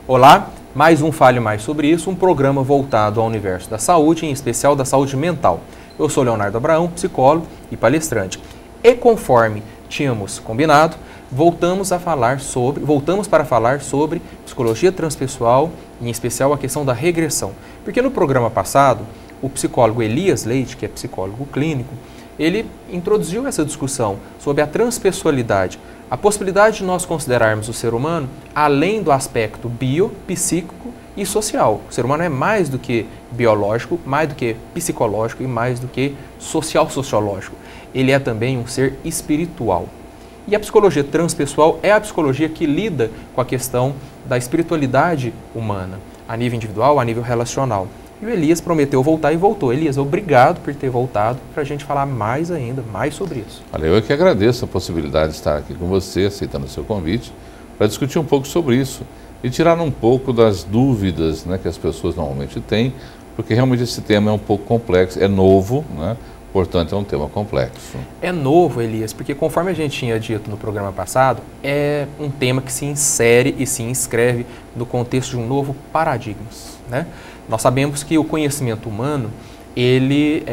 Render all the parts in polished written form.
Olá, mais um Fale Mais Sobre Isso, um programa voltado ao universo da saúde, em especial da saúde mental. Eu sou Leonardo Abraão, psicólogo e palestrante. E conforme tínhamos combinado, voltamos para falar sobre psicologia transpessoal, em especial a questão da regressão. Porque no programa passado, o psicólogo Elias Leite, que é psicólogo clínico, ele introduziu essa discussão sobre a transpessoalidade, a possibilidade de nós considerarmos o ser humano além do aspecto bio, psíquico e social. O ser humano é mais do que biológico, mais do que psicológico e mais do que social-sociológico. Ele é também um ser espiritual. E a psicologia transpessoal é a psicologia que lida com a questão da espiritualidade humana, a nível individual, a nível relacional. E o Elias prometeu voltar e voltou. Elias, obrigado por ter voltado para a gente falar mais ainda, mais sobre isso. Olha, eu que agradeço a possibilidade de estar aqui com você, aceitando o seu convite, para discutir um pouco sobre isso e tirar um pouco das dúvidas, né, que as pessoas normalmente têm, porque realmente esse tema é um pouco complexo, é novo, né? Portanto, é um tema complexo. É novo, Elias, porque conforme a gente tinha dito no programa passado, é um tema que se insere e se inscreve no contexto de um novo paradigma, né? Nós sabemos que o conhecimento humano, ele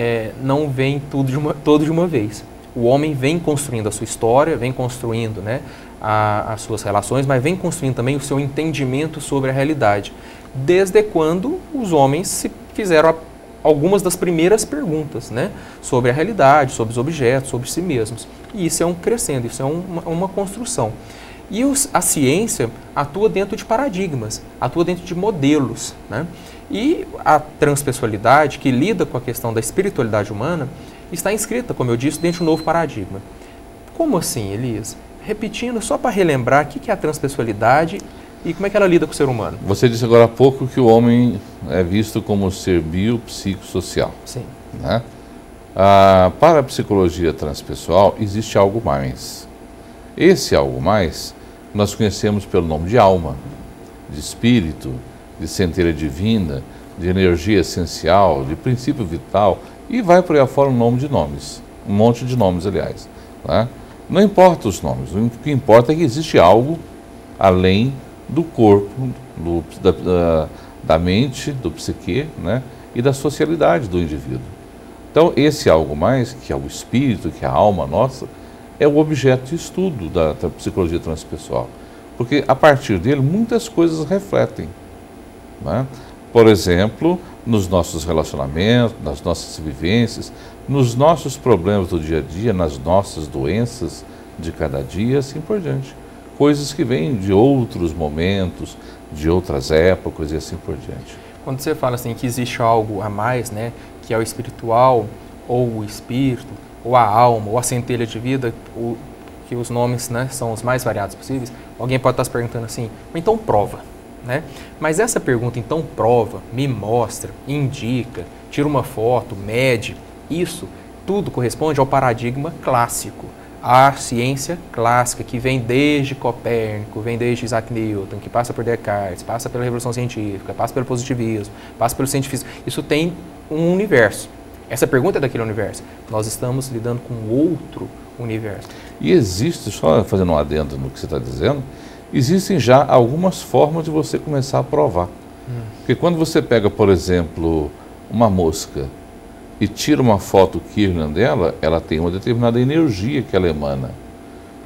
não vem todo de uma vez. O homem vem construindo a sua história, vem construindo, né, as suas relações, mas vem construindo também o seu entendimento sobre a realidade. Desde quando os homens se fizeram algumas das primeiras perguntas, né, sobre a realidade, sobre os objetos, sobre si mesmos. E isso é um crescendo, isso é uma construção. E a ciência atua dentro de paradigmas, atua dentro de modelos, né? E a transpessoalidade, que lida com a questão da espiritualidade humana, está inscrita, como eu disse, dentro de um novo paradigma. Como assim, Elias? Repetindo, só para relembrar, o que é a transpessoalidade e como é que ela lida com o ser humano? Você disse agora há pouco que o homem é visto como ser biopsicossocial. Sim. Né? Para a psicologia transpessoal, existe algo mais. Esse algo mais nós conhecemos pelo nome de alma, de espírito, de centelha divina, de energia essencial, de princípio vital, e vai por aí afora um monte de nomes, aliás. Né? Não importa os nomes, o que importa é que existe algo além do corpo, da mente, do psique, né? E da socialidade do indivíduo. Então, esse algo mais, que é o espírito, que é a alma nossa, é o objeto de estudo da psicologia transpessoal, porque a partir dele muitas coisas refletem. Né? Por exemplo, nos nossos relacionamentos, nas nossas vivências, nos nossos problemas do dia a dia, nas nossas doenças de cada dia, assim por diante. Coisas que vêm de outros momentos, de outras épocas e assim por diante. Quando você fala assim que existe algo a mais, né, que é o espiritual, ou o espírito, ou a alma, ou a centelha de vida, que os nomes, né, são os mais variados possíveis, alguém pode estar se perguntando assim, então prova. Né? Mas essa pergunta, então prova, me mostra, indica, tira uma foto, mede, isso tudo corresponde ao paradigma clássico, à ciência clássica, que vem desde Copérnico, vem desde Isaac Newton, que passa por Descartes, passa pela Revolução Científica, passa pelo positivismo, passa pelo cientificismo. Isso tem um universo. Essa pergunta é daquele universo. Nós estamos lidando com outro universo. E existe, só fazendo um adendo no que você está dizendo, existem já algumas formas de você começar a provar. Porque quando você pega, por exemplo, uma mosca e tira uma foto Kirlian dela, ela tem uma determinada energia que ela emana.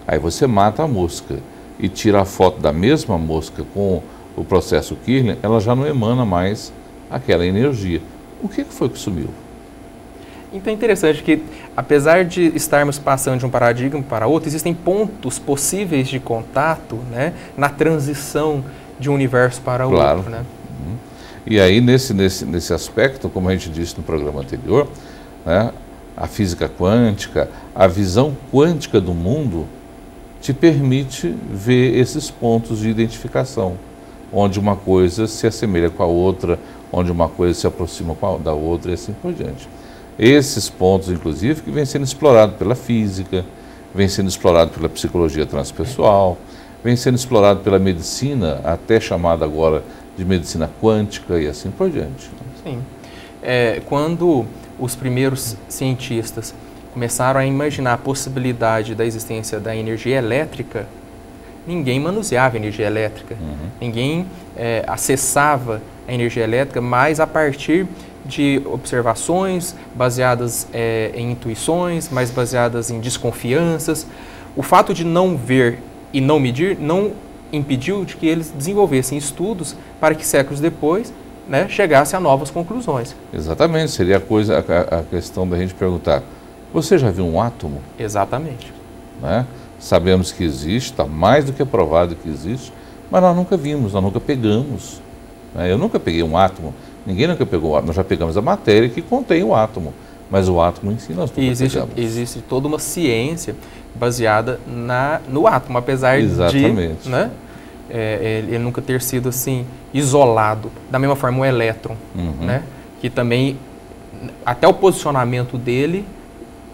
Aí você mata a mosca e tira a foto da mesma mosca com o processo Kirlian, ela já não emana mais aquela energia. O que foi que sumiu? Então é interessante que, apesar de estarmos passando de um paradigma para outro, existem pontos possíveis de contato, né, na transição de um universo para o outro. Né? E aí, nesse aspecto, como a gente disse no programa anterior, né, a física quântica, a visão quântica do mundo te permite ver esses pontos de identificação, onde uma coisa se assemelha com a outra, onde uma coisa se aproxima da outra e assim por diante. Esses pontos, inclusive, que vêm sendo explorados pela física, vêm sendo explorados pela psicologia transpessoal, vêm sendo explorados pela medicina, até chamada agora de medicina quântica e assim por diante. Sim. Quando os primeiros cientistas começaram a imaginar a possibilidade da existência da energia elétrica, ninguém manuseava a energia elétrica, ninguém acessava a energia elétrica, mas a partir de observações baseadas em intuições, mais baseadas em desconfianças. O fato de não ver e não medir não impediu de que eles desenvolvessem estudos para que séculos depois, né, chegasse a novas conclusões. Exatamente, seria a questão da gente perguntar, você já viu um átomo? Exatamente. Né? Sabemos que existe, está mais do que provado que existe, mas nós nunca vimos, nós nunca pegamos. Né? Eu nunca peguei um átomo, ninguém nunca pegou o átomo, nós já pegamos a matéria que contém o átomo, mas o átomo em si nós nunca pegamos. Existe toda uma ciência baseada no átomo, apesar Exatamente. de, né, ele nunca ter sido assim isolado. Da mesma forma o elétron, né, que também até o posicionamento dele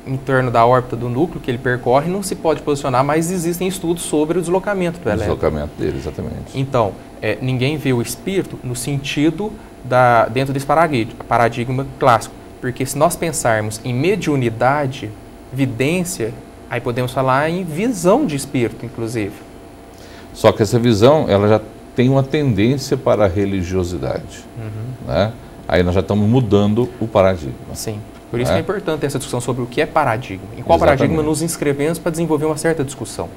em torno da órbita do núcleo que ele percorre não se pode posicionar, mas existem estudos sobre o deslocamento do elétron. O deslocamento dele, exatamente. Então, ninguém vê o espírito no sentido dentro desse paradigma clássico, porque se nós pensarmos em mediunidade, vidência, aí podemos falar em visão de espírito, inclusive. Só que essa visão, ela já tem uma tendência para a religiosidade. Né? Aí nós já estamos mudando o paradigma. Sim. Por isso que é importante essa discussão sobre o que é paradigma. Em qual paradigma nos inscrevemos para desenvolver uma certa discussão.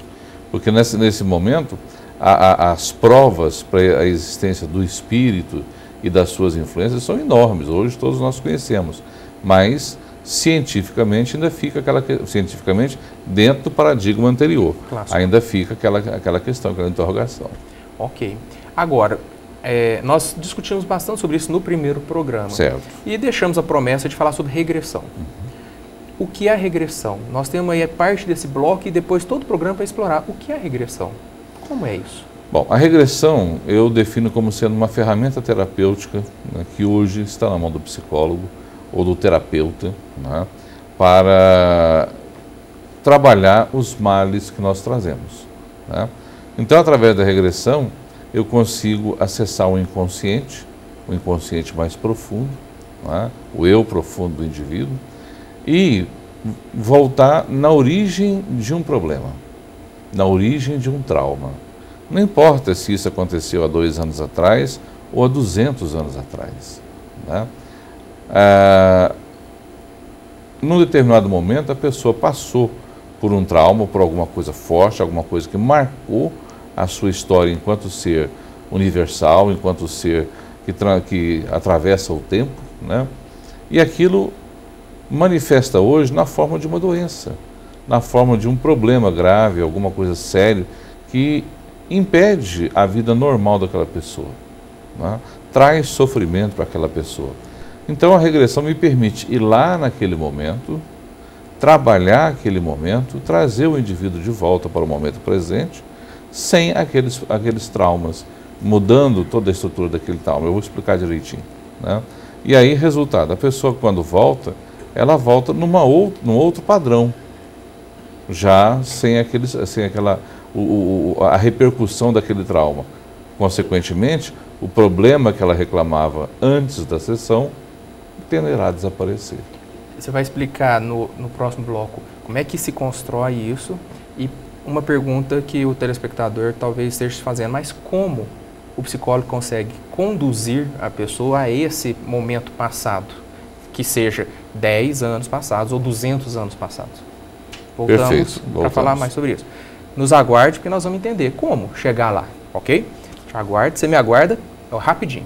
Porque nesse momento, as provas para a existência do espírito e das suas influências são enormes. Hoje todos nós conhecemos. Mas cientificamente ainda fica cientificamente dentro do paradigma anterior. Clássico. Ainda fica aquela questão, aquela interrogação. Ok. Agora, nós discutimos bastante sobre isso no primeiro programa. Certo. E deixamos a promessa de falar sobre regressão. O que é a regressão? Nós temos aí parte desse bloco e depois todo o programa para explorar o que é a regressão. Como é isso? Bom, a regressão eu defino como sendo uma ferramenta terapêutica, né, que hoje está na mão do psicólogo ou do terapeuta, né, para trabalhar os males que nós trazemos. Né? Então, através da regressão, eu consigo acessar o inconsciente mais profundo, né, o eu profundo do indivíduo, e voltar na origem de um problema, na origem de um trauma. Não importa se isso aconteceu há 2 anos atrás ou há 200 anos atrás. Né? Num determinado momento, a pessoa passou por um trauma, por alguma coisa forte, alguma coisa que marcou a sua história enquanto ser universal, enquanto ser que atravessa o tempo, né? E aquilo manifesta hoje na forma de uma doença, na forma de um problema grave, alguma coisa séria que impede a vida normal daquela pessoa, né? Traz sofrimento para aquela pessoa. Então a regressão me permite ir lá naquele momento, trabalhar aquele momento, trazer o indivíduo de volta para o momento presente, sem aqueles traumas, mudando toda a estrutura daquele trauma. Eu vou explicar direitinho. Né? E aí, resultado, a pessoa quando volta, ela volta num outro padrão, já sem a repercussão daquele trauma. Consequentemente, o problema que ela reclamava antes da sessão tenderá a desaparecer. Você vai explicar no próximo bloco como é que se constrói isso e uma pergunta que o telespectador talvez esteja fazendo, mas como o psicólogo consegue conduzir a pessoa a esse momento passado, que seja 10 anos passados ou 200 anos passados? Voltamos para falar mais sobre isso. Nos aguarde, porque nós vamos entender como chegar lá, ok? Te aguarde, você me aguarda, rapidinho.